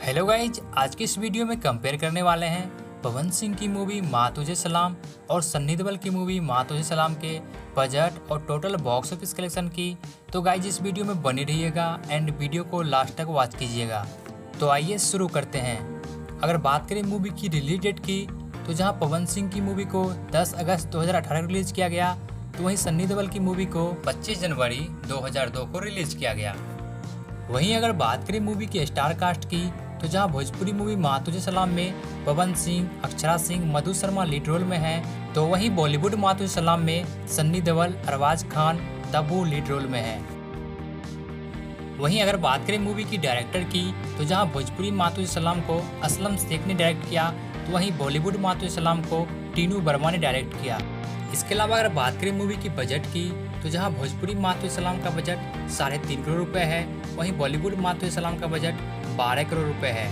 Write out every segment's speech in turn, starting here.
Hello guys, आज की इस वीडियो में कंपेयर करने वाले हैं पवन सिंह की मूवी माँ तुझे सलाम और सन्नी देओल की मूवी माँ तुझे सलाम के बजट और टोटल बॉक्स ऑफिस कलेक्शन की। तो गाइज इस वीडियो में बने रहिएगा एंड वीडियो को लास्ट तक वॉच कीजिएगा। तो आइए शुरू करते हैं। अगर बात करें मूवी की रिलीज डेट की, तो जहां पवन सिंह की मूवी को 10 अगस्त 2018 रिलीज किया गया, तो वहीं सन्नी देओल की मूवी को 25 जनवरी 2002 को रिलीज किया गया। वहीं अगर बात करें मूवी की स्टार कास्ट की, तो जहां भोजपुरी मूवी माँ तुझे सलाम में पवन सिंह, अक्षरा सिंह, मधु शर्मा लीड रोल में हैं, तो वहीं बॉलीवुड माँ तुझे सलाम में सन्नी देओल, अरबाज खान, तब्बू लीड रोल में हैं। वहीं अगर बात करें मूवी की डायरेक्टर की, तो जहां भोजपुरी माँ तुझे सलाम को असलम शेख ने डायरेक्ट किया, तो वहीं बॉलीवुड माँ तुझे सलाम को टीनू वर्मा ने डायरेक्ट किया। इसके अलावा अगर बात करें मूवी की बजट की, तो जहां भोजपुरी माँ तुझे सलाम का बजट 3.5 करोड़ रुपए है, वहीं बॉलीवुड माँ तुझे सलाम का बजट 12 करोड़ रुपए है।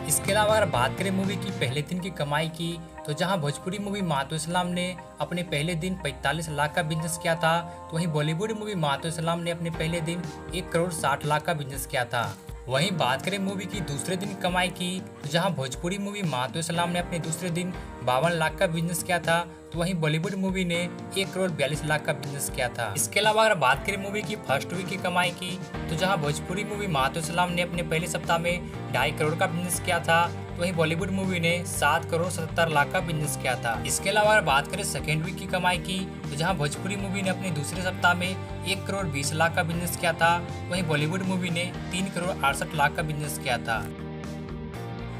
इसके अलावा अगर बात करें मूवी की पहले दिन की कमाई की, तो जहां भोजपुरी मूवी माँ तुझे सलाम ने अपने पहले दिन 45 लाख का बिजनेस किया था, तो वहीं बॉलीवुड मूवी माँ तुझे सलाम ने अपने पहले दिन 1 करोड़ 60 लाख का बिजनेस किया था। वहीं बात करें मूवी की दूसरे दिन की कमाई की, तो जहां भोजपुरी मूवी माँ तुझे सलाम ने अपने दूसरे दिन 52 लाख का बिजनेस किया था, तो वहीं बॉलीवुड मूवी ने 1 करोड़ 42 लाख का बिजनेस किया था। इसके अलावा अगर बात करें मूवी की फर्स्ट वीक की कमाई की, तो जहां भोजपुरी मूवी माँ तुझे सलाम ने अपने पहले सप्ताह में 2.5 करोड़ का बिजनेस किया था, तो वहीं बॉलीवुड मूवी ने 7 करोड़ 77 लाख का बिजनेस किया था। इसके अलावा अगर बात करें सेकेंड वीक की कमाई की, तो जहां भोजपुरी मूवी ने अपने दूसरे सप्ताह में 1 करोड़ 20 लाख का बिजनेस किया था, वहीं बॉलीवुड मूवी ने 3 करोड़ 68 लाख का बिजनेस किया था।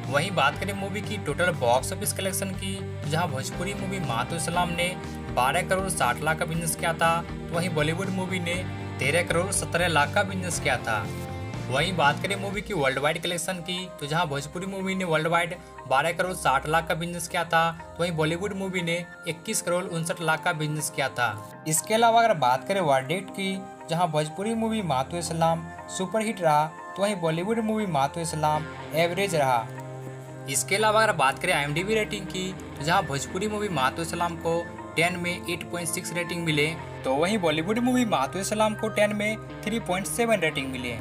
वहीं बात करें मूवी की टोटल बॉक्स ऑफिस कलेक्शन की, तो जहां भोजपुरी मूवी माँ तुझे सलाम ने 12 करोड़ 60 लाख का बिजनेस किया था, तो वहीं बॉलीवुड मूवी ने 13 करोड़ 17 लाख का बिजनेस किया था। वहीं बात करें मूवी की वर्ल्ड वाइड कलेक्शन की, तो जहां भोजपुरी मूवी ने वर्ल्ड वाइड 12 करोड़ 60 लाख का बिजनेस किया था, तो वहीं बॉलीवुड मूवी ने 21 करोड़ 59 लाख का बिजनेस किया था। इसके अलावा अगर बात करें वर्डिक्ट की, जहां भोजपुरी मूवी माँ तुझे सलाम सुपरहिट रहा, तो वहीं बॉलीवुड मूवी माँ तुझे सलाम एवरेज रहा। इसके अलावा अगर बात करें IMDb रेटिंग की, तो जहां भोजपुरी मूवी माँ तुझे सलाम को 10 में 8.6 रेटिंग मिले, तो वहीं बॉलीवुड मूवी माँ तुझे सलाम को 10 में 3.7 रेटिंग मिले।